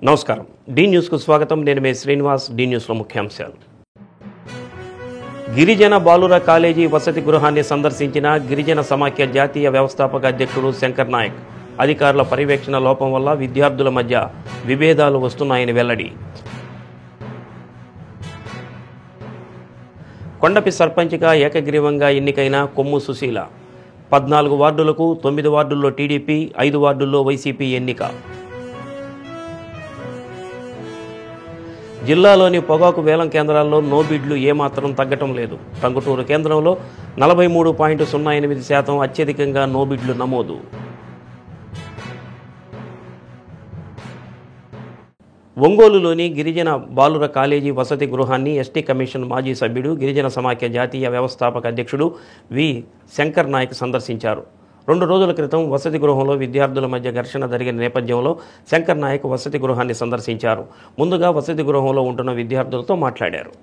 నమస్కారం D news కు స్వాగతం నేను మే శ్రీనివాస్ డి న్యూస్ లో ముఖ్యాంశాలు గిరిజన బాలుర కాలేజీ వసతి గృహాన్ని సందర్శించిన గిరిజన సమాఖ్య జాతీయ వ్యవస్థాపక అధ్యక్షుడు శంకర్ నాయక్ అధికారుల పర్యవేక్షణ లోపం వల్ల విద్యార్థుల మధ్య విభేదాలు వస్తున్నాయని వెల్లడి కొండపి సర్పంచ్గా ఏకగ్రీవంగా ఎన్నికైన కొమ్ము సుశీల 14 వార్డులకు 9 వార్డుల్లో టీడీపీ 5 వార్డుల్లో వైసీపీ ఎన్నిక జిల్లాలోని పొగాకు వేలం కేంద్రాల్లో నో బిడ్లు ఏమాత్రం తగ్గటం లేదు. టంగుటూరు కేంద్రంలో 43.08% అత్యధికంగా నో బిడ్లు నమోదు. ఒంగోలులోని గిరిజన బాలుర కాలేజీ వసతి గృహాన్ని ఎస్టీ కమిషన్ మాజీ సభ్యుడు గిరిజన సమాఖ్య జాతీయ వ్యవస్థాపక అధ్యక్షుడు వి శంకర్ నాయక్ సందర్శించారు. 2 రోజుల క్రితం వసతి గృహంలో విద్యార్థుల మధ్య ఘర్షణ జరిగిన నేపథ్యంలో శంకర్ నాయక్ వసతి గృహాన్ని సందర్శించారు. ముందుగా వసతి గృహంలో ఉంటున్న విద్యార్థులతో మాట్లాడారు.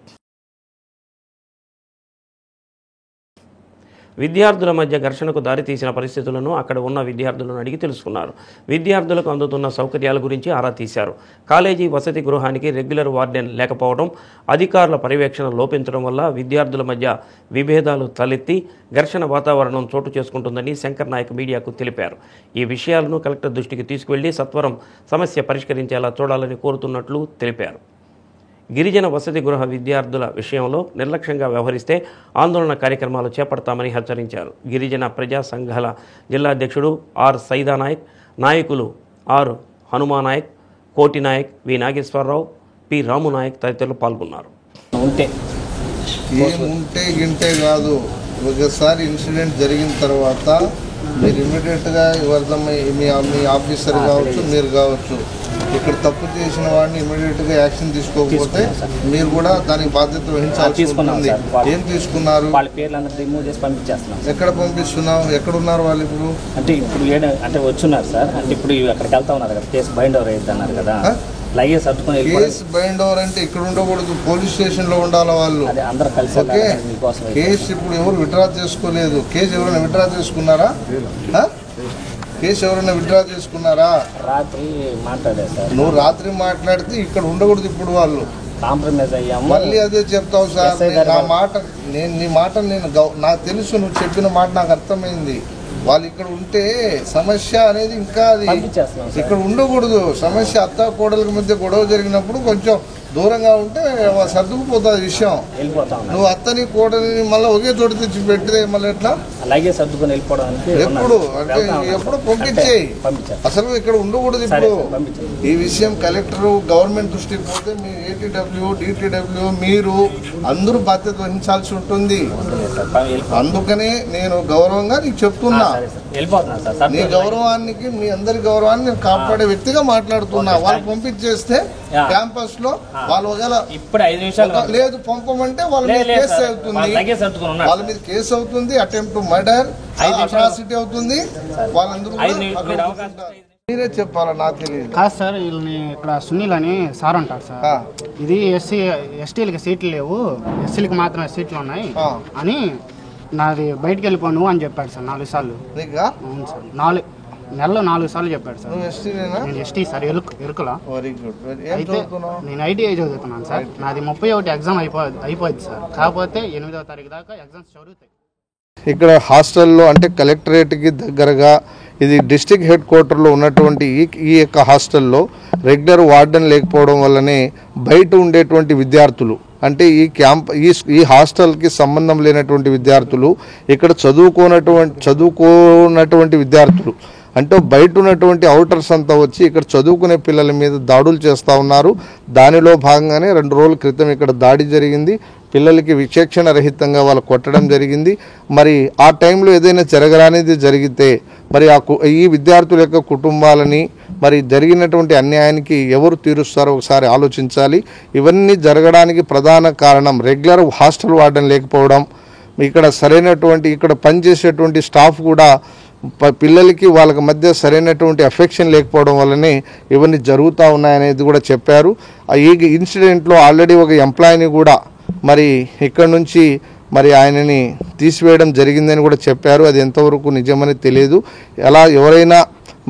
విద్యార్థుల మధ్య ఘర్షణకు దారితీసిన పరిస్థితులను అక్కడ ఉన్న విద్యార్థులను అడిగి తెలుసుకున్నారు. విద్యార్థులకు అందుతున్న సౌకర్యాల గురించి ఆరా తీశారు. కాలేజీ వసతి గృహానికి రెగ్యులర్ వార్డెన్ లేకపోవడం, అధికారుల పర్యవేక్షణ లోపించడం వల్ల విద్యార్థుల మధ్య విభేదాలు తలెత్తి ఘర్షణ వాతావరణం చోటు చేసుకుంటుందని శంకర్ నాయక్ మీడియాకు తెలిపారు. ఈ విషయాలను కలెక్టర్ దృష్టికి తీసుకువెళ్లి సత్వరం సమస్య పరిష్కరించేలా చూడాలని కోరుతున్నట్లు తెలిపారు. గిరిజన వసతి గృహ విద్యార్థుల విషయంలో నిర్లక్ష్యంగా వ్యవహరిస్తే ఆందోళన కార్యక్రమాలు చేపడతామని హెచ్చరించారు. గిరిజన ప్రజా సంఘాల జిల్లా అధ్యక్షుడు ఆర్ సైదానాయక్, నాయకులు ఆర్ హనుమానాయక్, కోటి నాయక్, వి నాగేశ్వరరావు, పి రామునాయక్ తదితరులు పాల్గొన్నారు. ఏముంటే కాదు, ఒకసారి ఇన్సిడెంట్ జరిగిన తర్వాత మీరు ఇమీడియట్గా మీ ఆఫీసర్ కావచ్చు, మీరు కావచ్చు, ఇక్కడ తప్పు చేసిన వాడిని ఇమీడియట్గా యాక్షన్ తీసుకోకపోతే మీరు కూడా దానికి బాధ్యత వహించాల్సి ఉంటుంది. ఏం తీసుకున్నారు? వాళ్ళ పేర్లు రిమూవ్ చేసి పంపించేస్తున్నాం. ఎక్కడ పంపిస్తున్నావు? ఎక్కడ ఉన్నారు వాళ్ళు ఇప్పుడు? అంటే వచ్చున్నారు సార్. అంటే ఇప్పుడు అక్కడికి వెళ్తా ఉన్నారు కదా, కేసు బైండ్ ఓవర్ అయ్యింది అన్నారు కదా. లగేజ్ సర్దుకొని కేసు బైండ్ ఓవర్ అంటే ఇక్కడ ఉండకూడదు, పోలీస్ స్టేషన్ లో ఉండాలి వాళ్ళు. అందరూ కలిసి ఓకే. కేసు ఇప్పుడు ఎవరు విత్డ్రా చేసుకోలేదు. కేసు ఎవరైనా విత్డ్రా చేసుకున్నారా? కేసు ఎవరైనా విత్డ్రా చేసుకున్నారా? రాత్రి మాట్లాడారు సార్. నువ్వు రాత్రి మాట్లాడితే ఇక్కడ ఉండకూడదు. ఇప్పుడు వాళ్ళు కాంప్రమైజ్ అయ్యాము. మళ్ళీ అదే చెప్తావు సార్. నీ మాట నాకు తెలుసు, నువ్వు చెప్పిన మాట నాకు అర్థమైంది. వాళ్ళు ఇక్కడ ఉంటే సమస్య అనేది ఇంకా అది ఇక్కడ ఉండకూడదు. సమస్య అత్త కోడల మధ్య గొడవ జరిగినప్పుడు కొంచెం దూరంగా ఉంటే సర్దుకుపోతుంది విషయం. నువ్వు అత్తని కోడలిని మళ్ళీ ఒకే చోటు తెచ్చి పెట్టితే మళ్ళీ ఎట్లా? అలాగే సర్దుకొని వెళ్ళిపోవడానికి ఎప్పుడు పంపించేయి. అసలు ఇక్కడ ఉండకూడదు. ఇప్పుడు ఈ విషయం కలెక్టర్ గవర్నమెంట్ దృష్టికి పోతే మీ ఏటీడబ్ల్యూ, డిటిడబ్ల్యూ మీరు అందరూ బాధ్యత వహించాల్సి ఉంటుంది. అందుకనే నేను గౌరవంగా నీకు చెప్తున్నా. నీ గౌరవానికి, మీ అందరి గౌరవాన్ని నేను కాపాడే వ్యక్తిగా మాట్లాడుతున్నా. వాళ్ళు పంపించేస్తే క్యాంపస్ లో వాళ్ళు ఒకవేళ ఇప్పుడు 5 నిమిషాలు లేదు పంపమంటే వాళ్ళ మీద కేసు అవుతుంది. వాళ్ళ మీద కేసు అవుతుంది. అటెంప్ట్ టు మర్డర్, అట్రాసిటీ అవుతుంది. వాళ్ళందరూ మీరే చెప్పాలా, నాకు తెలియదు. కాదు సార్, వీళ్ళని ఇక్కడ సునీల్ అని సార్ అంటారు సార్. ఇది ఎస్టీలకి సీట్లు లేవు, ఎస్సీలకి మాత్రమే సీట్లు ఉన్నాయి అని నాది బయటకు వెళ్ళిపోను అని చెప్పాడు సార్ 4 సార్లు. అవును సార్, 4 నెలలో 4 సార్లు చెప్పాడు సార్. నేను ఎస్టీ సార్, ఎరుకులా. అయితే నేను ఐటీఐ చదువుతున్నాను సార్. నాది 31 ఎగ్జామ్ అయిపోయింది సార్. కాకపోతే 8వ తారీఖు దాకా ఎగ్జామ్స్ జరుగుతాయి. ఇక్కడ హాస్టల్లో అంటే కలెక్టరేట్కి దగ్గరగా ఇది డిస్ట్రిక్ట్ హెడ్ క్వార్టర్లో ఉన్నటువంటి ఈ యొక్క హాస్టల్లో రెగ్యులర్ వార్డెన్ లేకపోవడం వల్లనే బయట ఉండేటువంటి విద్యార్థులు, అంటే ఈ హాస్టల్కి సంబంధం లేనటువంటి విద్యార్థులు, ఇక్కడ చదువుకోనటువంటి విద్యార్థులు అంటే బయట ఉన్నటువంటి అవుటర్స్ అంతా వచ్చి ఇక్కడ చదువుకునే పిల్లల మీద దాడులు చేస్తూ ఉన్నారు. దానిలో భాగంగానే 2 రోజుల క్రితం ఇక్కడ దాడి జరిగింది. పిల్లలకి విచక్షణ రహితంగా వాళ్ళు కొట్టడం జరిగింది. మరి ఆ టైంలో ఏదైనా జరగరానిది జరిగితే మరి ఈ విద్యార్థుల యొక్క కుటుంబాలని మరి జరిగినటువంటి అన్యాయానికి ఎవరు తీరుస్తారో ఒకసారి ఆలోచించాలి. ఇవన్నీ జరగడానికి ప్రధాన కారణం రెగ్యులర్ హాస్టల్ వార్డెన్ లేకపోవడం, ఇక్కడ పనిచేసేటువంటి స్టాఫ్ కూడా పిల్లలకి వాళ్ళకి మధ్య సరైనటువంటి అఫెక్షన్ లేకపోవడం వల్లనే ఇవన్నీ జరుగుతూ ఉన్నాయనేది కూడా చెప్పారు. ఈ ఇన్సిడెంట్లో ఆల్రెడీ ఒక ఎంప్లాయీని కూడా మరి ఇక్కడ నుంచి మరి ఆయనని తీసివేయడం జరిగిందని కూడా చెప్పారు. అది ఎంతవరకు నిజమని తెలియదు. ఎలా ఎవరైనా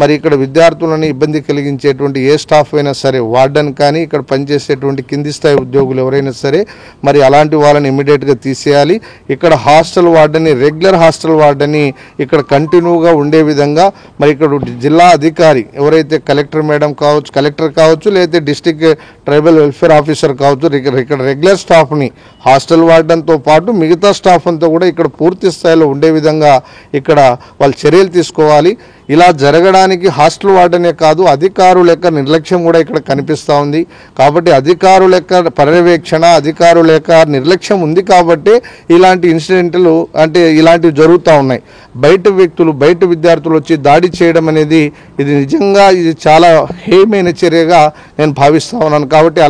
మరి ఇక్కడ విద్యార్థులను ఇబ్బంది కలిగించేటువంటి ఏ స్టాఫ్ అయినా సరే, వార్డెన్ కానీ ఇక్కడ పనిచేసేటువంటి కింది స్థాయి ఉద్యోగులు ఎవరైనా సరే మరి అలాంటి వాళ్ళని ఇమీడియట్గా తీసేయాలి. ఇక్కడ హాస్టల్ వార్డెన్ని, రెగ్యులర్ హాస్టల్ వార్డెన్ని ఇక్కడ కంటిన్యూగా ఉండే విధంగా మరి ఇక్కడ జిల్లా అధికారి ఎవరైతే కలెక్టర్ మేడం కావచ్చు, కలెక్టర్ కావచ్చు, లేదా డిస్ట్రిక్ట్ ట్రైబల్ వెల్ఫేర్ ఆఫీసర్ కావచ్చు, ఇక్కడ రెగ్యులర్ స్టాఫ్ని హాస్టల్ వార్డెన్తో పాటు మిగతా స్టాఫ్ అంతా కూడా ఇక్కడ పూర్తి స్థాయిలో ఉండే విధంగా ఇక్కడ వాళ్ళు చర్యలు తీసుకోవాలి. ఇలా జరగడానికి హాస్టల్ వార్డెనే కాదు, అధికారుల యొక్క నిర్లక్ష్యం కూడా ఇక్కడ కనిపిస్తూ ఉంది. కాబట్టి అధికారుల యొక్క పర్యవేక్షణ, అధికారుల యొక్క నిర్లక్ష్యం ఉంది కాబట్టి ఇలాంటి ఇన్సిడెంట్లు అంటే ఇలాంటివి జరుగుతూ ఉన్నాయి. బయట వ్యక్తులు, బయట విద్యార్థులు వచ్చి దాడి చేయడం అనేది ఇది నిజంగా ఇది చాలా హేయమైన చర్యగా నేను భావిస్తూ ఉన్నాను. కాబట్టి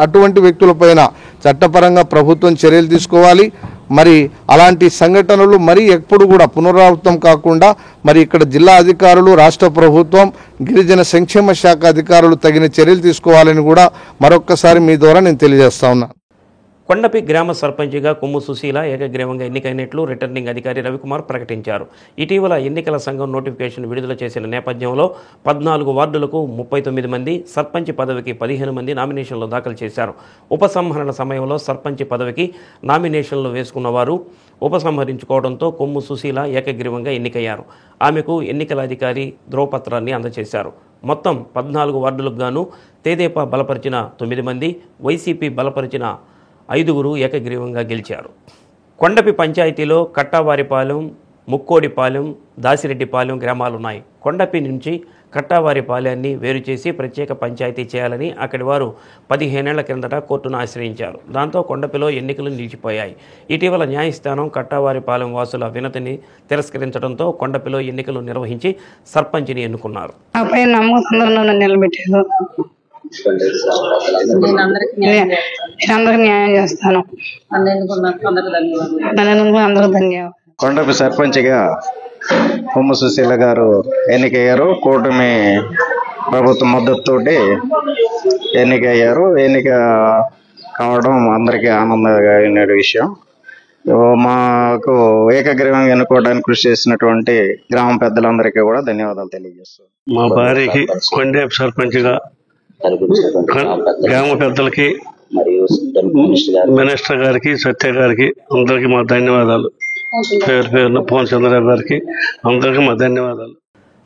అటువంటి వ్యక్తులపైన చట్టపరంగా ప్రభుత్వం చర్యలు తీసుకోవాలి. మరి అలాంటి సంఘటనలు మరి ఎప్పుడు కూడా పునరావృతం కాకుండా మరి ఇక్కడ జిల్లా అధికారులు, రాష్ట్ర ప్రభుత్వం, గిరిజన సంక్షేమ శాఖ అధికారులు తగిన చర్యలు తీసుకోవాలని కూడా మరొక్కసారి మీ ద్వారా నేను తెలియజేస్తా ఉన్నా. కొండపి గ్రామ సర్పంచిగా కొమ్ము సుశీల ఏకగ్రీవంగా ఎన్నికైనట్లు రిటర్నింగ్ అధికారి రవికుమార్ ప్రకటించారు. ఇటీవల ఎన్నికల సంఘం నోటిఫికేషన్ విడుదల చేసిన నేపథ్యంలో 14 వార్డులకు 39 మంది, సర్పంచ్ పదవికి 15 మంది నామినేషన్లు దాఖలు చేశారు. ఉపసంహరణ సమయంలో సర్పంచ్ పదవికి నామినేషన్లు వేసుకున్న వారు ఉపసంహరించుకోవడంతో కొమ్ము సుశీల ఏకగ్రీవంగా ఎన్నికయ్యారు. ఆమెకు ఎన్నికల అధికారి ధ్రువపత్రాన్ని అందజేశారు. మొత్తం 14 వార్డులకు గాను తెదేపా బలపరిచిన 9 మంది, వైసీపీ బలపరిచిన 5 ఏకగ్రీవంగా గెలిచారు. కొండపి పంచాయతీలో కట్టావారిపాలెం, ముక్కోడిపాలెం, దాసిరెడ్డిపాలెం గ్రామాలున్నాయి. కొండపి నుంచి కట్టావారిపాలెన్ని వేరు చేసి ప్రత్యేక పంచాయతీ చేయాలని అక్కడి వారు 15 ఏళ్ల కిందట కోర్టును ఆశ్రయించారు. దాంతో కొండపిలో ఎన్నికలు నిలిచిపోయాయి. ఇటీవల న్యాయస్థానం కట్టావారిపాలెం వాసుల వినతిని తిరస్కరించడంతో కొండపిలో ఎన్నికలు నిర్వహించి సర్పంచ్ని ఎన్నుకున్నారు. కొండపి సర్పంచ్గా కొమ్ము సుశీల గారు ఎన్నికయ్యారు. కూటమి ప్రభుత్వ మద్దతుతోటి ఎన్నికయ్యారు. ఎన్నిక కావడం అందరికీ ఆనందమైన విషయం. మాకు ఏకగ్రీవంగా ఎన్నుకోవడానికి కృషి చేసినటువంటి గ్రామ పెద్దలందరికీ కూడా ధన్యవాదాలు తెలియజేస్తాం. మా భార్యకి కొండేపు సర్పంచ్గా, గ్రామ పెద్దలకి, మినిస్టర్ గారికి, సత్య గారికి అందరికీ మా ధన్యవాదాలు. పేరు పేరున పవన్ చంద్రరావు గారికి అందరికీ మా ధన్యవాదాలు.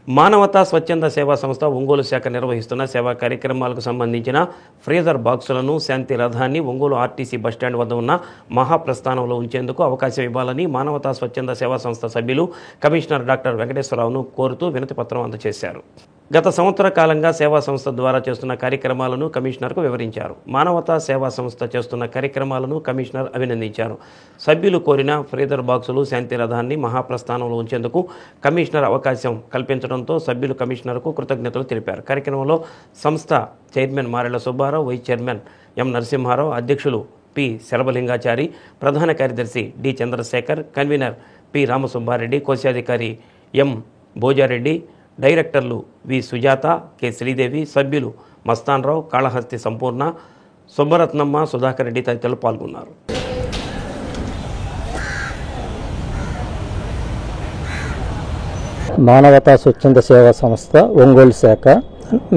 మానవతా స్వచ్ఛంద సేవా సంస్థ ఒంగోలు శాఖ నిర్వహిస్తున్న సేవా కార్యక్రమాలకు సంబంధించిన ఫ్రీజర్ బాక్సులను, శాంతి రథాన్ని ఒంగోలు ఆర్టీసీ బస్టాండ్ వద్ద ఉన్న మహాప్రస్థానంలో ఉంచేందుకు అవకాశం ఇవ్వాలని మానవతా స్వచ్ఛంద సేవా సంస్థ సభ్యులు కమిషనర్ డాక్టర్ వెంకటేశ్వరరావును కోరుతూ వినతిపత్రం అందజేశారు. గత సంవత్సర కాలంగా సేవా సంస్థ ద్వారా చేస్తున్న కార్యక్రమాలను కమిషనర్కు వివరించారు. మానవతా సేవా సంస్థ చేస్తున్న కార్యక్రమాలను కమిషనర్ అభినందించారు. సభ్యులు కోరిన ఫ్రీజర్ బాక్సులు, శాంతి రథాన్ని మహాప్రస్థానంలో ఉంచేందుకు కమిషనర్ అవకాశం కల్పించడంతో సభ్యులు కమిషనర్కు కృతజ్ఞతలు తెలిపారు. కార్యక్రమంలో సంస్థ chairman Marella Subbarao, vice chairman M Narasimharao, అధ్యక్షులు పి శరభలింగాచారి, ప్రధాన కార్యదర్శి D Chandrasekhar, convener P Ramasubbareddy, కోశాధికారి ఎం భోజారెడ్డి, డైరెక్టర్లు వి సుజాత, కె శ్రీదేవి, సభ్యులు మస్తాన్రావు, కాళహస్తి సంపూర్ణ, సుబ్బరత్నమ్మ, సుధాకర్ రెడ్డి తదితరులు పాల్గొన్నారు. మానవతా స్వచ్ఛంద సేవా సంస్థ ఒంగోలు శాఖ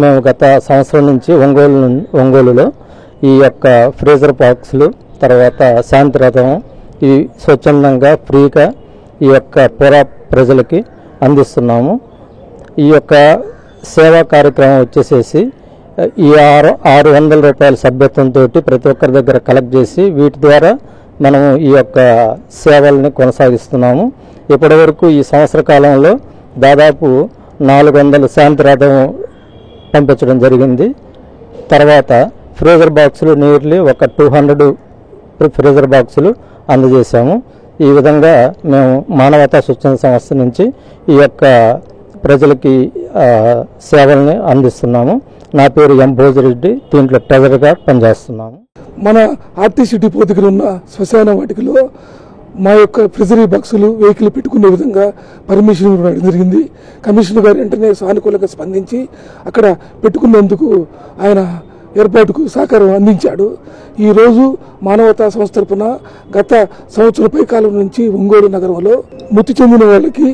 మేము గత సంవత్సరం నుంచి ఒంగోలులో ఈ యొక్క ఫ్రీజర్ బాక్సులు, తర్వాత శాంతి రథం ఇవి స్వచ్ఛందంగా ఫ్రీగా ఈ యొక్క పుర ప్రజలకి అందిస్తున్నాము. ఈ యొక్క సేవా కార్యక్రమం వచ్చేసేసి ఈ 600 రూపాయల సభ్యత్వంతో ప్రతి ఒక్కరి దగ్గర కలెక్ట్ చేసి వీటి ద్వారా మనము ఈ యొక్క సేవల్ని కొనసాగిస్తున్నాము. ఇప్పటి వరకు ఈ సంవత్సర కాలంలో దాదాపు 400 శాంతి రథం పంపించడం జరిగింది. తర్వాత ఫ్రీజర్ బాక్సులు నియర్లీ ఒక 200 ఫ్రీజర్ బాక్సులు అందజేశాము. ఈ విధంగా మేము మానవతా స్వచ్ఛంద సంస్థ నుంచి ఈ యొక్క ప్రజలకి సేవల్ని అందిస్తున్నాము. నా పేరు ఎం భోజరెడ్డి, దీంట్లో ట్రెజరర్గా పనిచేస్తున్నాము. మన ఆర్టీసీ డిపో దగ్గర ఉన్న శ్మశాన వాటికలో మా యొక్క ఫ్రిజరీ బాక్సులు వెహికల్ పెట్టుకునే విధంగా పర్మిషన్ ఇవ్వడం జరిగింది. కమిషనర్ గారు వెంటనే సానుకూలంగా స్పందించి అక్కడ పెట్టుకునేందుకు ఆయన ఏర్పాటుకు సహకారం అందించాడు. ఈరోజు మానవతా సంస్థ తరపున గత సంవత్సరం పై కాలం నుంచి ఒంగోలు నగరంలో మృతి చెందిన వాళ్ళకి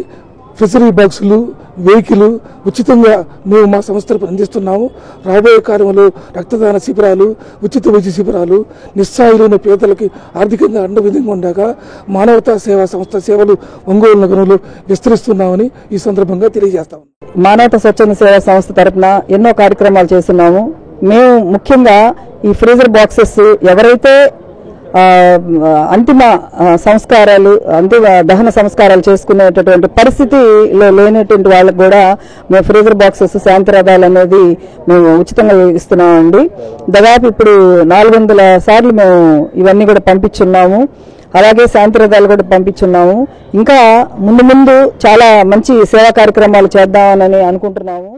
ఫ్రిజరీ బాక్సులు, వెహికల్ ఉచితంగా మేము మా సంస్థలకు అందిస్తున్నాము. రాబోయే కాలంలో రక్తదాన శిబిరాలు, ఉచిత వైద్య శిబిరాలు, నిస్సాయులైన పేదలకి ఆర్థికంగా అండవిధంగా ఉండగా మానవతా సేవా సంస్థ సేవలు ఒంగోలు నగరంలో విస్తరిస్తున్నామని ఈ సందర్భంగా తెలియజేస్తాము. మానవతా స్వచ్ఛంద సేవా సంస్థ తరపున ఎన్నో కార్యక్రమాలు చేస్తున్నాము. మేము ముఖ్యంగా ఈ ఫ్రీజర్ బాక్సెస్ ఎవరైతే అంతిమ సంస్కారాలు, అంతిమ దహన సంస్కారాలు చేసుకునేటటువంటి పరిస్థితిలో లేనటువంటి వాళ్ళకు కూడా మేము ఫ్రీజర్ బాక్సెస్, శాంతి రథాలు అనేది మేము ఉచితంగా ఇస్తున్నామండి. దాదాపు ఇప్పుడు 400 సార్లు మేము ఇవన్నీ కూడా పంపించున్నాము. అలాగే శాంతి రథాలు కూడా పంపించున్నాము. ఇంకా ముందు చాలా మంచి సేవా కార్యక్రమాలు చేద్దామని అనుకుంటున్నాము.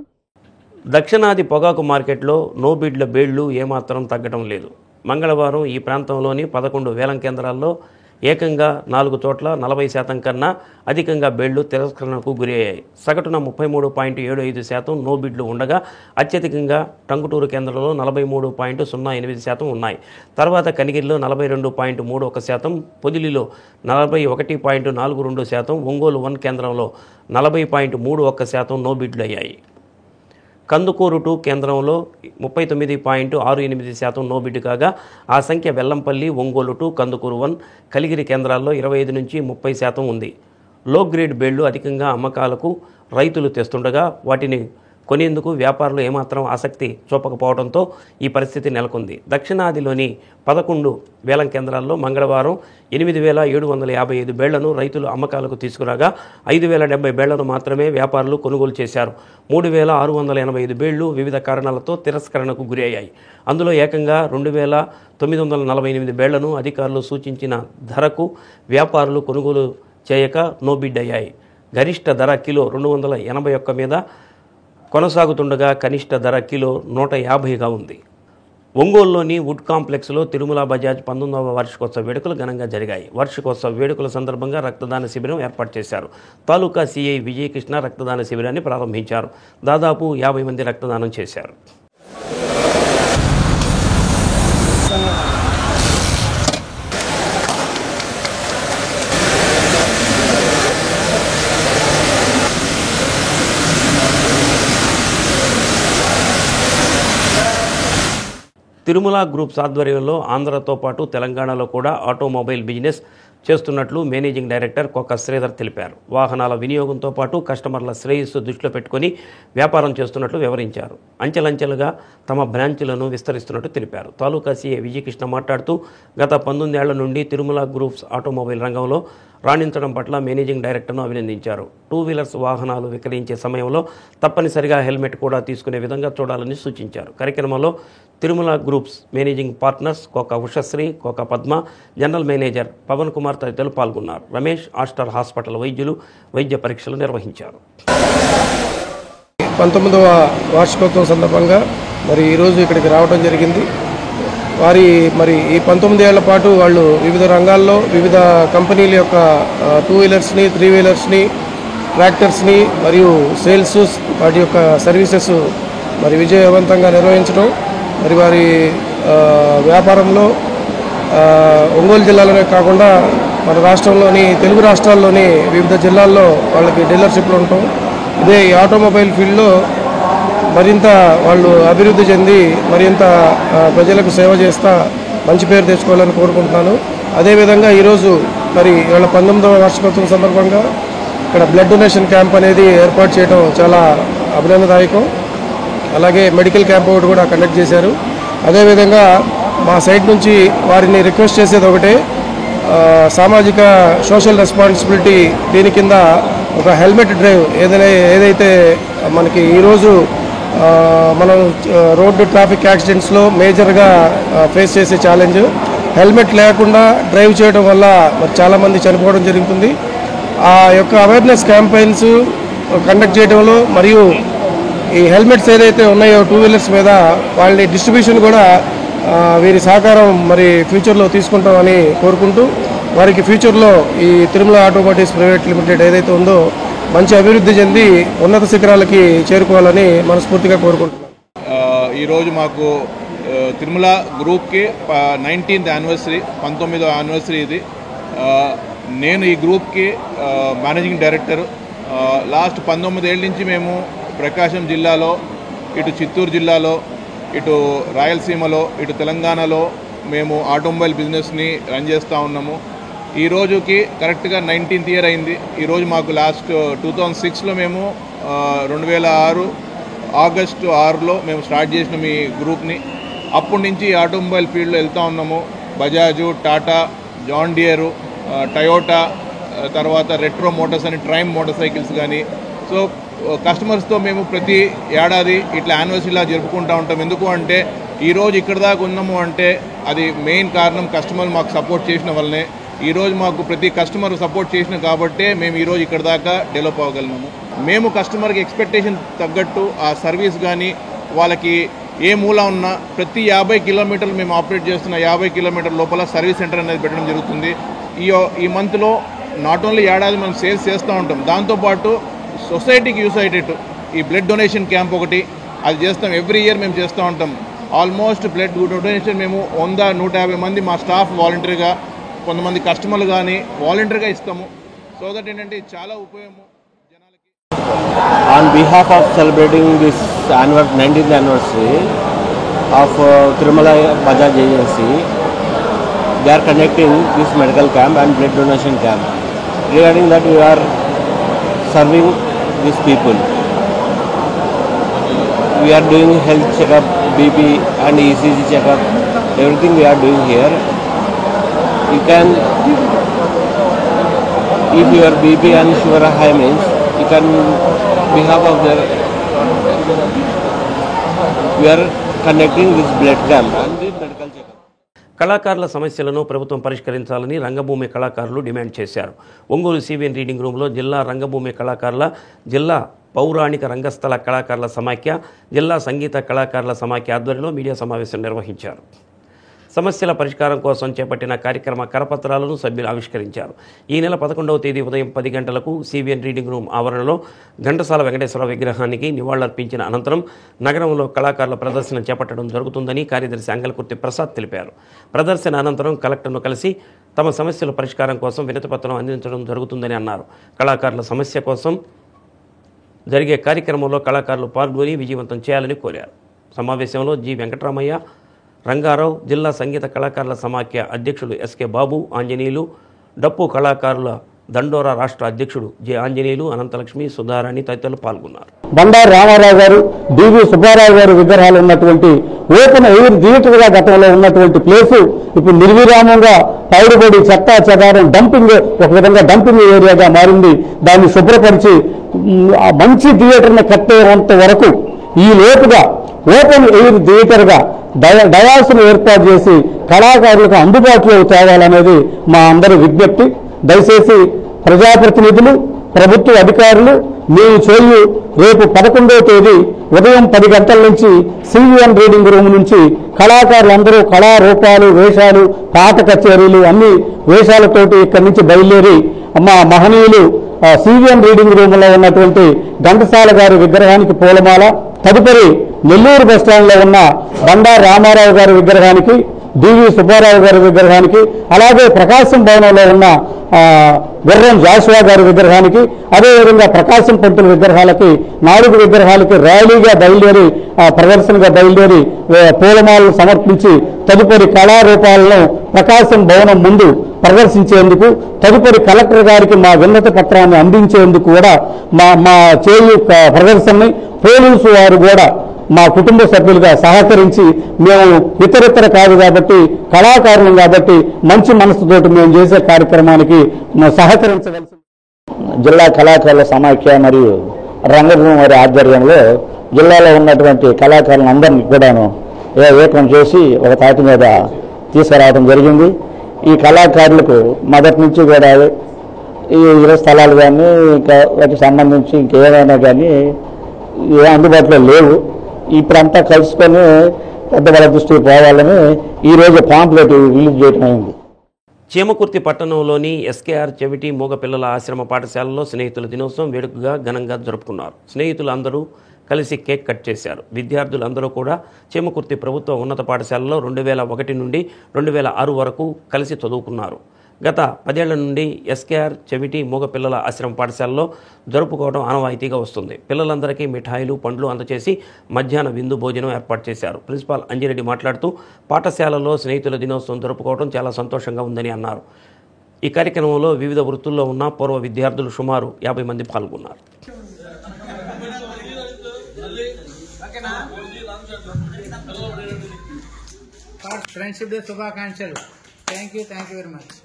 దక్షిణాది పొగాకు మార్కెట్లో నో బిడ్ల బేళ్లు ఏమాత్రం తగ్గడం లేదు. మంగళవారం ఈ ప్రాంతంలోని 11 వేలం కేంద్రాల్లో ఏకంగా 4 చోట్ల 40% కన్నా అధికంగా బేళ్లు తిరస్కరణకు గురయ్యాయి. సగటున 33.75% నో బిడ్లు ఉండగా అత్యధికంగా టంగుటూరు కేంద్రంలో 43.08% ఉన్నాయి. తర్వాత కనిగిరిలో 42.31%, పొదిలిలో 41.42%, ఒంగోలు 1 కేంద్రంలో 40.31% నో బిడ్లు అయ్యాయి. కందుకూరు 2 కేంద్రంలో 39.68% నో బిడ్ కాగా ఆ సంఖ్య వెల్లంపల్లి, ఒంగోలు 2, కందుకూరు 1, కలిగిరి కేంద్రాల్లో 25 నుంచి 30% ఉంది. లో గ్రేడ్ బేళ్లు అధికంగా అమ్మకాలకు రైతులు తెస్తుండగా వాటిని కొనేందుకు వ్యాపారులు ఏమాత్రం ఆసక్తి చూపకపోవడంతో ఈ పరిస్థితి నెలకొంది. దక్షిణాదిలోని 11 వేలం కేంద్రాల్లో మంగళవారం 8,755 బేళ్లను రైతులు అమ్మకాలకు తీసుకురాగా 5,070 బేళ్లను మాత్రమే వ్యాపారులు కొనుగోలు చేశారు. 3,685 బేళ్లు వివిధ కారణాలతో తిరస్కరణకు గురయ్యాయి. అందులో ఏకంగా 2,948 బేళ్లను అధికారులు సూచించిన ధరకు వ్యాపారులు కొనుగోలు చేయక నో బిడ్ అయ్యాయి. గరిష్ట ధర కిలో 281 మీద కొనసాగుతుండగా కనిష్ట ధర కిలో 150గా ఉంది. ఒంగోలులోని వుడ్ కాంప్లెక్స్లో తిరుమల బజాజ్ 19వ వార్షికోత్సవ వేడుకలు ఘనంగా జరిగాయి. వార్షికోత్సవ వేడుకల సందర్భంగా రక్తదాన శిబిరం ఏర్పాటు చేశారు. తాలూకా సిఐ విజయకృష్ణ రక్తదాన శిబిరాన్ని ప్రారంభించారు. దాదాపు 50 మంది రక్తదానం చేశారు. తిరుమల గ్రూప్స్ ఆధ్వర్యంలో ఆంధ్రతో పాటు తెలంగాణలో కూడా ఆటోమొబైల్ బిజినెస్ చేస్తున్నట్లు మేనేజింగ్ డైరెక్టర్ కొక్క శ్రీధర్ తెలిపారు. వాహనాల వినియోగంతో పాటు కస్టమర్ల శ్రేయస్సు దృష్టిలో పెట్టుకుని వ్యాపారం చేస్తున్నట్లు వివరించారు. అంచెలంచెలుగా తమ బ్రాంచ్లను విస్తరిస్తున్నట్టు తెలిపారు. తాలూకా సీఏ విజయకృష్ణ మాట్లాడుతూ గత 19 ఏళ్ల నుండి తిరుమల గ్రూప్స్ ఆటోమొబైల్ రంగంలో రాణించడం పట్ల మేనేజింగ్ డైరెక్టర్ను అభినందించారు. 2 వీలర్స్ వాహనాలు విక్రయించే సమయంలో తప్పనిసరిగా హెల్మెట్ కూడా తీసుకునే విధంగా చూడాలని సూచించారు. కార్యక్రమంలో తిరుమల గ్రూప్స్ మేనేజింగ్ పార్ట్నర్స్ కోక ఉషశ్రీ, కోక పద్మ, జనరల్ మేనేజర్ పవన్ కుమార్ తదితరులు పాల్గొన్నారు. రమేష్ ఆస్టర్ హాస్పిటల్ వైద్యులు వైద్య పరీక్షలు నిర్వహించారు. 19వ వార్షికోత్సవం సందర్భంగా మరి ఈరోజు ఇక్కడికి రావడం జరిగింది. వారి మరి ఈ 19 ఏళ్ల పాటు వాళ్ళు వివిధ రంగాల్లో వివిధ కంపెనీల యొక్క 2 వీలర్స్ని, 3 వీలర్స్ని, ట్రాక్టర్స్ని మరియు సేల్స్ వాటి యొక్క సర్వీసెస్ మరి విజయవంతంగా నిర్వహించడం, మరి వారి వ్యాపారంలో ఒంగోలు జిల్లాలోనే కాకుండా మన రాష్ట్రంలోని తెలుగు రాష్ట్రాల్లోని వివిధ జిల్లాల్లో వాళ్ళకి డీలర్షిప్లు ఉండటం, ఇదే ఈ ఆటోమొబైల్ ఫీల్డ్లో మరింత వాళ్ళు అభివృద్ధి చెంది మరింత ప్రజలకు సేవ చేస్తా మంచి పేరు తెచ్చుకోవాలని కోరుకుంటున్నాను. అదేవిధంగా ఈరోజు మరి వాళ్ళ 19వ వార్షికోత్సవం సందర్భంగా ఇక్కడ బ్లడ్ డొనేషన్ క్యాంప్ అనేది ఏర్పాటు చేయడం చాలా అభినందనదాయకం. అలాగే మెడికల్ క్యాంప్ ఒకటి కూడా కండక్ట్ చేశారు. అదేవిధంగా మా సైడ్ నుంచి వారిని రిక్వెస్ట్ చేసేది ఒకటే, సామాజిక సోషల్ రెస్పాన్సిబిలిటీ దీని కింద ఒక హెల్మెట్ డ్రైవ్ ఏదైతే మనకి ఈరోజు మనం రోడ్డు ట్రాఫిక్ యాక్సిడెంట్స్లో మేజర్గా ఫేస్ చేసే ఛాలెంజ్, హెల్మెట్ లేకుండా డ్రైవ్ చేయడం వల్ల మరి చాలామంది చనిపోవడం జరుగుతుంది. ఆ యొక్క అవేర్నెస్ క్యాంపెయిన్స్ కండక్ట్ చేయడంలో మరియు ఈ హెల్మెట్స్ ఏదైతే ఉన్నాయో 2 వీలర్స్ మీద వాళ్ళని డిస్ట్రిబ్యూషన్ కూడా వీరి సహకారం మరి ఫ్యూచర్లో తీసుకుంటామని కోరుకుంటూ వారికి ఫ్యూచర్లో ఈ తిరుమల ఆటోమోటివ్స్ ప్రైవేట్ లిమిటెడ్ ఏదైతే ఉందో మంచి అభివృద్ధి చెంది ఉన్నత శిఖరాలకి చేరుకోవాలని మనస్ఫూర్తిగా కోరుకుంటున్నాను. ఈరోజు మాకు తిరుమల గ్రూప్కి 19th యానివర్సరీ, 19వ యానివర్సరీ ఇది. నేను ఈ గ్రూప్కి మేనేజింగ్ డైరెక్టర్ లాస్ట్ 19 ఏళ్ళ నుంచి మేము ప్రకాశం జిల్లాలో, ఇటు చిత్తూరు జిల్లాలో, ఇటు రాయలసీమలో, ఇటు తెలంగాణలో మేము ఆటోమొబైల్ బిజినెస్ని రన్ చేస్తూ ఉన్నాము. ఈ రోజుకి కరెక్ట్గా 19th ఇయర్ అయింది. ఈరోజు మాకు లాస్ట్ 2006లో మేము 2006 ఆగస్టు 6లో మేము స్టార్ట్ చేసినాం ఈ గ్రూప్ని. అప్పటి నుంచి ఆటోమొబైల్ ఫీల్డ్లో వెళ్తూ ఉన్నాము. Bajaj, Tata, John dear, Toyota, తర్వాత రెట్రో మోటార్స్ అని ట్రైమ్ మోటార్ సైకిల్స్ కానీ. సో కస్టమర్స్తో మేము ప్రతి ఏడాది ఇట్లా యానివర్సరీలా జరుపుకుంటూ ఉంటాం. ఎందుకు అంటే ఈరోజు ఇక్కడ దాకా ఉన్నాము అంటే అది మెయిన్ కారణం కస్టమర్ మాకు సపోర్ట్ చేసిన వల్లనే. ఈరోజు మాకు ప్రతి కస్టమర్ సపోర్ట్ చేసిన కాబట్టే మేము ఈరోజు ఇక్కడ దాకా డెవలప్ అవ్వగలిగినాము. మేము కస్టమర్కి ఎక్స్పెక్టేషన్ తగ్గట్టు ఆ సర్వీస్ కానీ వాళ్ళకి ఏ మూల ఉన్నా ప్రతి 50 కిలోమీటర్లు మేము ఆపరేట్ చేస్తున్న 50 కిలోమీటర్ల లోపల సర్వీస్ సెంటర్ అనేది పెట్టడం జరుగుతుంది. ఈ మంత్లో నాట్ ఓన్లీ ఏడాది మనం సేల్స్ చేస్తూ ఉంటాం, దాంతోపాటు సొసైటీకి యూస్ అయ్యేటట్టు ఈ బ్లడ్ డొనేషన్ క్యాంప్ ఒకటి అది చేస్తాం. ఎవ్రీ ఇయర్ మేము చేస్తూ ఉంటాం. ఆల్మోస్ట్ బ్లడ్ డొనేషన్ మేము 100-150 మంది మా స్టాఫ్ వాలంటరీగా, కొంతమంది కస్టమర్లు కానీ వాలంటరీగా ఇస్తాము. సో దట్ ఏంటంటే చాలా ఉపయోగము జనాలకి. On behalf of celebrating this 19th anniversary of Tirumala Bajaj Agency, they are conducting this medical camp and blood donation camp. Regarding that, we are serving these people. We are doing health checkup, BP and ECG checkup, everything we are doing here. You can, if your BP and sugar are high means, you can, behalf of their, we are conducting this blood camp and this medical checkup. కళాకారుల సమస్యలను ప్రభుత్వం పరిష్కరించాలని రంగభూమి కళాకారులు demand చేశారు. Ongole CVN reading రూమ్లో జిల్లా రంగభూమి కళాకారుల, జిల్లా పౌరాణిక రంగస్థల కళాకారుల సమాఖ్య, జిల్లా సంగీత కళాకారుల సమాఖ్య ఆధ్వర్యంలో మీడియా సమావేశం నిర్వహించారు. సమస్యల పరిష్కారం కోసం చేపట్టిన కార్యక్రమ కరపత్రాలను సభ్యులు ఆవిష్కరించారు. ఈ నెల 11వ తేదీ ఉదయం 10 గంటలకు సివిఎన్ రీడింగ్ రూమ్ ఆవరణలో ఘంటసాల వెంకటేశ్వర విగ్రహానికి నివాళులర్పించిన అనంతరం నగరంలో కళాకారుల ప్రదర్శన చేపట్టడం జరుగుతుందని కార్యదర్శి అంగల్కుర్తి ప్రసాద్ తెలిపారు. ప్రదర్శన అనంతరం కలెక్టర్ను కలిసి తమ సమస్యల పరిష్కారం కోసం వినతిపత్రం అందించడం జరుగుతుందని అన్నారు. కళాకారుల సమస్య కోసం జరిగే కార్యక్రమంలో కళాకారులు పాల్గొని విజయవంతం చేయాలని కోరారు. సమావేశంలో జి వెంకటరామయ్య, రంగారావు, జిల్లా సంగీత కళాకారుల సమాఖ్య అధ్యక్షుడు ఎస్కే బాబు, ఆంజనేయులు, డప్పు కళాకారుల దండోరా రాష్ట్ర అధ్యక్షుడు జె ఆంజనేయులు, అనంతలక్ష్మి, సుధారాణి తదితరులు పాల్గొన్నారు. బండారు రామారావు గారు, డివి సుబ్బారావు గారు విగ్రహాలు ఉన్నటువంటి ఓపెన్ ఎయిర్ థియేటర్గా గతంలో ఉన్నటువంటి ప్లేసు ఇప్పుడు నిర్విరామంగా పైరుబడి చెత్త చెదారం డంపింగ్, ఒక విధంగా డంపింగ్ ఏరియాగా మారింది. దాన్ని శుభ్రపరిచి మంచి థియేటర్ని కట్టేంత వరకు ఈ లోపుగా ఓపెన్ ఎయిర్ థియేటర్గా డయాస్ను ఏర్పాటు చేసి కళాకారులకు అందుబాటులో తేవాలనేది మా అందరి విజ్ఞప్తి. దయచేసి ప్రజాప్రతినిధులు, ప్రభుత్వ అధికారులు మేము చేయు రేపు 11వ తేదీ ఉదయం 10 గంటల నుంచి సివిఎన్ రీడింగ్ రూమ్ నుంచి కళాకారులందరూ కళారూపాలు, వేషాలు, పాట కచేరీలు అన్ని వేషాలతోటి ఇక్కడి నుంచి బయలుదేరి మా మహనీయులు సివిఎన్ రీడింగ్ రూమ్లో ఉన్నటువంటి ఘంటసాల గారి విగ్రహానికి పూలమాల, తదుపరి నెల్లూరు బస్టాండ్లో ఉన్న బండారు రామారావు గారి విగ్రహానికి, డివి సుబ్బారావు గారి విగ్రహానికి, అలాగే ప్రకాశం భవనంలో ఉన్న గుర్రం జాషువా గారి విగ్రహానికి, అదేవిధంగా ప్రకాశం పంతుల విగ్రహాలకి 4 విగ్రహాలకి ర్యాలీగా బయలుదేరి ప్రదర్శనగా బయలుదేరి పూలమాలను సమర్పించి తదుపరి కళారూపాలను ప్రకాశం భవనం ముందు ప్రదర్శించేందుకు, తదుపరి కలెక్టర్ గారికి మా విన్నతి పత్రాన్ని అందించేందుకు కూడా మా చేయు ప్రదర్శనని పోలీసు వారు కూడా మా కుటుంబ సభ్యులుగా సహకరించి, మేము ఇతరితర కాదు కాబట్టి కళాకారులం కాబట్టి మంచి మనసుతోటి మేము చేసే కార్యక్రమానికి సహకరించవలసి. జిల్లా కళాకారుల సమాఖ్య మరియు రంగభూమి వారి ఆధ్వర్యంలో జిల్లాలో ఉన్నటువంటి కళాకారులందరినీ కూడాను ఏకం చేసి ఒక తాటి మీద తీసుకురావడం జరిగింది. ఈ కళాకారులకు మొదటి నుంచి కూడా ఈ ఇళ్ల స్థలాలు కానీ ఇంకా వాటికి సంబంధించి ఇంకేమైనా కానీ అందుబాటులో లేవు. ఇప్పుడంతా కలుసుకొని పెద్దవాళ్ళ దృష్టికి పోవాలని ఈరోజు పాంప్లెట్ రిలీజ్ చేయడం అయింది. చీమకుర్తి పట్టణంలోని ఎస్కేఆర్ చెవిటి మూగ పిల్లల ఆశ్రమ పాఠశాలలో స్నేహితుల దినోత్సవం వేడుకగా ఘనంగా జరుపుకున్నారు. స్నేహితులు అందరూ కలిసి కేక్ కట్ చేశారు. విద్యార్థులందరూ కూడా చీమకుర్తి ప్రభుత్వ ఉన్నత పాఠశాలలో 2001 నుండి 2006 వరకు కలిసి చదువుకున్నారు. గత 10 ఏళ్ల నుండి ఎస్కేఆర్ చెవిటి మూగ పిల్లల ఆశ్రమ పాఠశాలలో జరుపుకోవడం ఆనవాయితీగా వస్తుంది. పిల్లలందరికీ మిఠాయిలు, పండ్లు అందచేసి మధ్యాహ్న విందు భోజనం ఏర్పాటు చేశారు. ప్రిన్సిపాల్ అంజిరెడ్డి మాట్లాడుతూ పాఠశాలలో స్నేహితుల దినోత్సవం జరుపుకోవడం చాలా సంతోషంగా ఉందని అన్నారు. ఈ కార్యక్రమంలో వివిధ వృత్తుల్లో ఉన్న పూర్వ విద్యార్థులు సుమారు 50 మంది పాల్గొన్నారు. ఫ్రెండ్షిప్ డే శుభాకాంక్షలు. Thank you very much.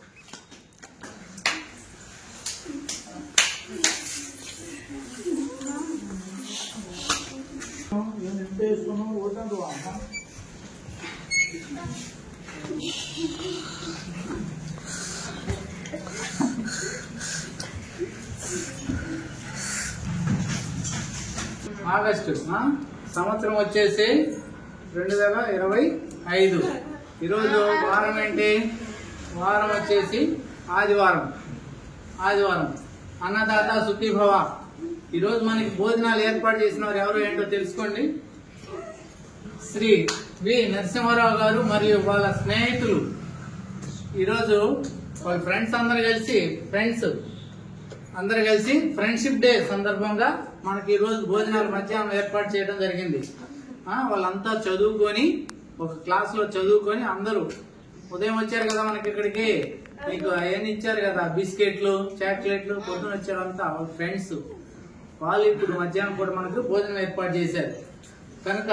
August సంవత్సరం వచ్చేసి 2025. ఈరోజు వారం ఏంటి? వారం వచ్చేసి ఆదివారం. అన్నదాత సుఖీభవ. ఈరోజు మనకి భోజనాలు ఏర్పాటు చేసిన వారు ఎవరు ఏంటో తెలుసుకోండి. శ్రీ వి నరసింహారావు గారు మరియు వాళ్ళ స్నేహితులు. ఈరోజు వాళ్ళ ఫ్రెండ్స్ అందరు కలిసి ఫ్రెండ్షిప్ డే సందర్భంగా మనకి ఈరోజు భోజనాలు మధ్యాహ్నం ఏర్పాటు చేయడం జరిగింది. వాళ్ళంతా చదువుకొని ఒక క్లాస్ లో చదువుకొని అందరూ ఉదయం వచ్చారు కదా మనకి ఇక్కడికి, మీకు అవన్నీ ఇచ్చారు కదా బిస్కెట్లు, చాక్లెట్లు, పొద్దున వచ్చారంతా వాళ్ళ ఫ్రెండ్స్. వాళ్ళు ఇప్పుడు మధ్యాహ్నం కూడా మనకు భోజనం ఏర్పాటు చేశారు. కనుక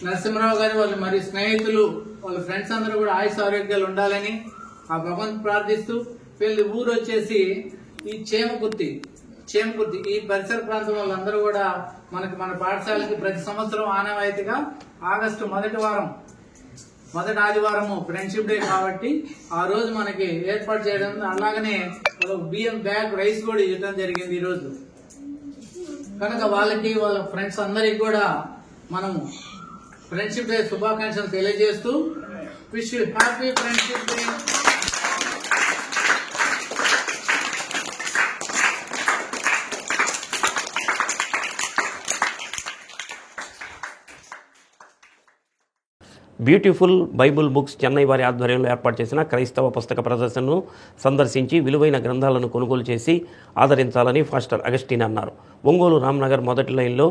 నరసింహరావు గారు వాళ్ళు మరియు స్నేహితులు వాళ్ళ ఫ్రెండ్స్ అందరూ కూడా ఆయుష్ ఆరోగ్యాలు ఉండాలని ఆ భగవంతు ప్రార్థిస్తూ, వీళ్ళ ఊరు వచ్చేసి ఈ చేమకుర్తి ఈ పరిసర ప్రాంతం వాళ్ళందరూ కూడా మన పాఠశాలకి ప్రతి సంవత్సరం ఆనవాయితీగా ఆగస్టు మొదటి ఆదివారము ఫ్రెండ్షిప్ డే కాబట్టి ఆ రోజు మనకి ఏర్పాటు చేయడం, అలాగనే బియ్యం బ్యాగ్ రైస్ కూడా ఇవ్వడం జరిగింది ఈ రోజు. కనుక వాళ్ళకి వాళ్ళ ఫ్రెండ్స్ అందరికి కూడా మనము ఫ్రెండ్షిప్ డే శుభాకాంక్షలు తెలియజేస్తూ wish you happy friendship day. Beautiful Bible books Chennai వారి ఆధ్వర్యంలో ఏర్పాటు చేసిన క్రైస్తవ పుస్తక ప్రదర్శనను సందర్శించి విలువైన గ్రంథాలను కొనుగోలు చేసి ఆదరించాలని ఫాస్టర్ అగస్టిన్ అన్నారు. ఒంగోలు రామ్నగర్ మొదటి లైన్లో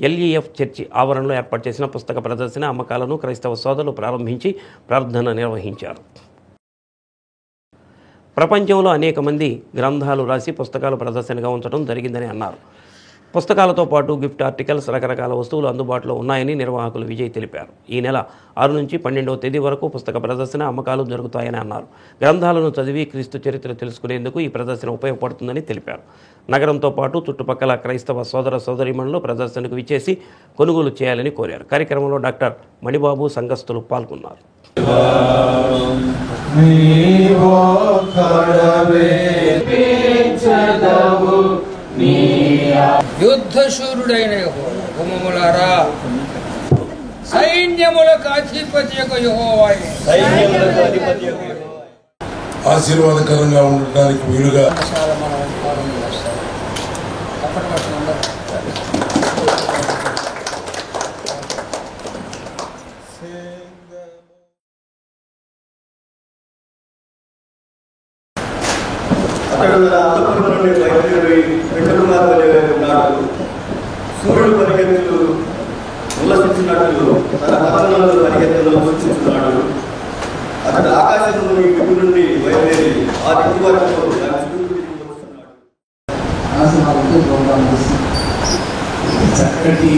ఎల్ఈఎఫ్ చర్చి ఆవరణలో ఏర్పాటు చేసిన పుస్తక ప్రదర్శన అమ్మకాలను క్రైస్తవ సోదరులు ప్రారంభించి ప్రార్థన నిర్వహించారు. ప్రపంచంలో అనేక మంది గ్రంథాలు రాసి పుస్తకాలు ప్రదర్శనగా ఉంచడం జరిగిందని అన్నారు. పుస్తకాలతో పాటు గిఫ్ట్ ఆర్టికల్స్, రకరకాల వస్తువులు అందుబాటులో ఉన్నాయని నిర్వాహకులు విజయ్ తెలిపారు. ఈ నెల 6 నుంచి 12వ తేదీ వరకు పుస్తక ప్రదర్శన, అమ్మకాలు జరుగుతాయని అన్నారు. గ్రంథాలను చదివి క్రీస్తు చరిత్ర తెలుసుకునేందుకు ఈ ప్రదర్శన ఉపయోగపడుతుందని తెలిపారు. నగరంతో పాటు చుట్టుపక్కల క్రైస్తవ సోదర సోదరీమణులు ప్రదర్శనకు విచ్చేసి కొనుగోలు చేయాలని కోరారు. కార్యక్రమంలో డాక్టర్ మణిబాబు, సంఘస్థులు పాల్గొన్నారు. యుద్ధశూరుడైన యెహోవారా, సైన్యములకు అధిపతియగు యెహోవాయే, ఆశీర్వాదకరంగా ఉండడానికి వీలుగా సూర్యుడు పరిగెత్తు ఉల్లసించినట్లు తన పతనంలో పరిగెత్తలో సూచిస్తున్నాడు. అతడు ఆకాశంలోని దిక్కు నుండి బయలుదేరి ఆ దిక్కు వరకు చక్కటి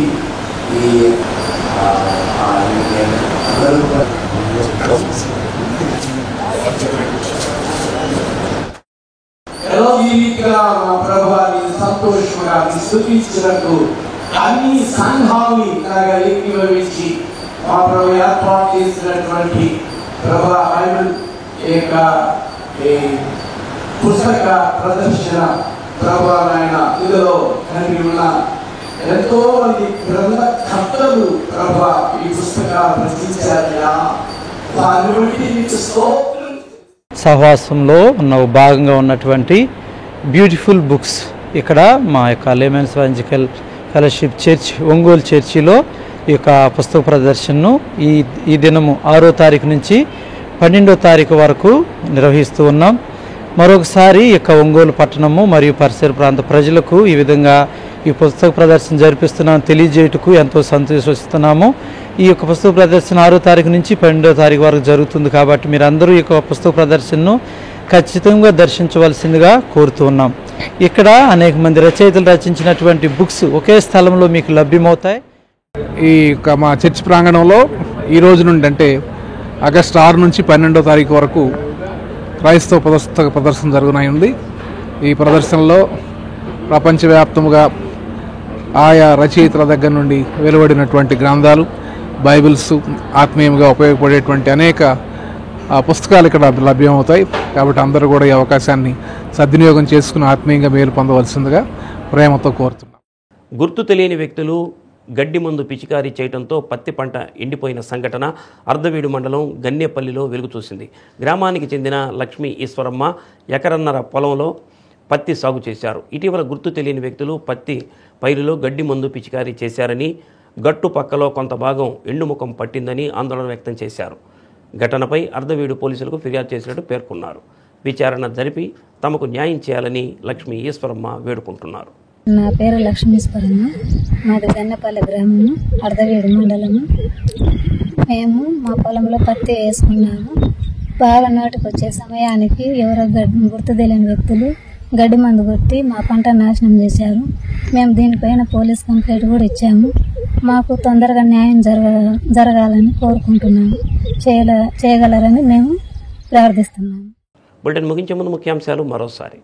ఈ రీతిగా మా ప్రభువాన్ని సంతోషంగా స్తుతించినట్టు అన్ని సంఘాలని ఏకీభవించి మా ప్రభు ఏర్పాటు చేసినటువంటి ప్రభు బైబిల్ యొక్క పుస్తక ప్రదర్శన ప్రభు ఆయన ఇందులో కలిగి ఉన్న ఎంతో మంది గ్రంథకర్తలు ప్రభు ఈ పుస్తకాలు రచించారయ్యా. వారి బట్టి మీకు స్తోత్రం. సహవాసంలో ఉన్న భాగంగా ఉన్నటువంటి బ్యూటిఫుల్ బుక్స్ ఇక్కడ మా యొక్క లేమెన్స్ వాంజికల్ ఫెలోషిప్ చర్చ్ ఒంగోలు చర్చిలో ఈ యొక్క పుస్తక ప్రదర్శనను ఈ దినము 6వ తారీఖు నుంచి 12వ తారీఖు వరకు నిర్వహిస్తూ ఉన్నాం. మరొకసారి ఈ యొక్క ఒంగోలు పట్టణము మరియు పరిసర ప్రాంత ప్రజలకు ఈ విధంగా ఈ పుస్తక ప్రదర్శన జరిపిస్తున్నాం తెలియజేయటకు ఎంతో సంతోషిస్తున్నాము. ఈ యొక్క పుస్తక ప్రదర్శన 6వ తారీఖు నుంచి 12వ తారీఖు వరకు జరుగుతుంది కాబట్టి మీరందరూ ఈ యొక్క పుస్తక ప్రదర్శనను ఖచ్చితంగా దర్శించవలసిందిగా కోరుతూ ఉన్నాం. ఇక్కడ అనేక మంది రచయితలు రచించినటువంటి బుక్స్ ఒకే స్థలంలో మీకు లభ్యమవుతాయి. ఈ మా చర్చ్ ప్రాంగణంలో ఈ రోజు నుండి అంటే ఆగస్టు 6 నుంచి 12వ తారీఖు వరకు క్రైస్తవ పుస్తక ప్రదర్శన జరుగుతుంది. ఈ ప్రదర్శనలో ప్రపంచవ్యాప్తముగా ఆయా రచయితల దగ్గర నుండి వెలువడినటువంటి గ్రంథాలు, బైబిల్స్, ఆత్మీయంగా ఉపయోగపడేటువంటి అనేక పుస్తకాలు ఇక్కడ లభ్యమవుతాయి. కాబట్టి అందరూ కూడా ఈ అవకాశాన్ని సద్వినియోగం చేసుకుని ఆత్మీయంగా మేలు పొందవలసిందిగా ప్రేమతో కోరుతున్నాం. గుర్తు తెలియని వ్యక్తులు గడ్డి మందు పిచికారీ చేయడంతో పత్తి పంట ఎండిపోయిన సంఘటన అర్ధవీడు మండలం గన్నేపల్లిలో వెలుగు చూసింది. గ్రామానికి చెందిన లక్ష్మీ ఈశ్వరమ్మ ఎకరన్నర పొలంలో పత్తి సాగు చేశారు. ఇటీవల గుర్తు తెలియని వ్యక్తులు పత్తి పైరులో గడ్డి మందు పిచికారీ చేశారని, గట్టు పక్కలో కొంత భాగం ఎండుముఖం పట్టిందని ఆందోళన వ్యక్తం చేశారు. ఘటనపై అర్ధవీడు పోలీసులకు ఫిర్యాదు చేసినట్టు పేర్కొన్నారు. విచారణ జరిపి తమకు న్యాయం చేయాలని లక్ష్మీ ఈశ్వరమ్మ వేడుకుంటున్నారు. నా పేరు లక్ష్మీశ్వరమ్మ, మాది గన్నపల్లి గ్రామము, అర్ధవీడు మండలము. మేము మా పొలంలో పత్తి వేసుకున్నాము. బాగా నోటికి వచ్చే సమయానికి ఎవరో గుర్తు తెలియని వ్యక్తులు గడ్డి మందు కొట్టి మా పంట నాశనం చేశారు. మేము దీనిపైన పోలీస్ కంప్లైంట్ కూడా ఇచ్చాము. మాకు తొందరగా న్యాయం జరగాలని కోరుకుంటున్నాము. చేయగలరని మేము ప్రార్థిస్తున్నాము. బులెటిన్ ముగించే ముందు ముఖ్యాంశాలు మరోసారి.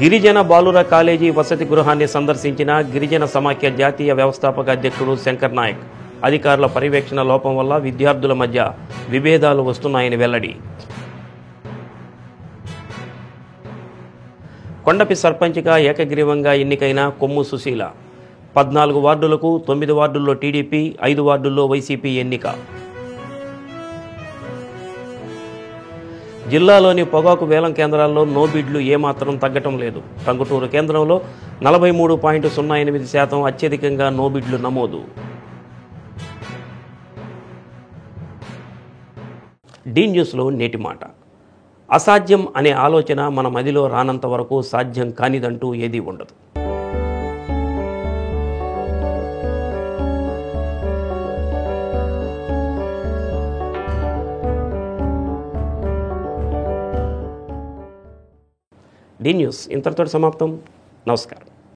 గిరిజన బాలుర కాలేజీ వసతి గృహాన్ని సందర్శించిన గిరిజన సమాఖ్య జాతీయ వ్యవస్థాపక అధ్యక్షుడు శంకర్ నాయక్. అధికారుల పర్యవేక్షణ లోపం వల్ల విద్యార్థుల మధ్య విభేదాలు వస్తున్నాయని వెల్లడి. కొండపి సర్పంచ్గా ఏకగ్రీవంగా ఎన్నికైన కొమ్ము సుశీల. 14 వార్డులకు 9 వార్డుల్లో టీడీపీ, 5 వార్డుల్లో వైసీపీ ఎన్నిక. జిల్లాలోని పొగాకు వేలం కేంద్రాల్లో నో బిడ్లు ఏమాత్రం తగ్గటం లేదు. టంగుటూరు కేంద్రంలో 43.08% అత్యధికంగా నో బిడ్లు నమోదు. డి న్యూస్లో నేటి మాట. అసాధ్యం అనే ఆలోచన మన మదిలో రానంత వరకు సాధ్యం కానిదంటూ ఏదీ ఉండదు. డి న్యూస్ ఇంతటితో సమాప్తం. నమస్కారం.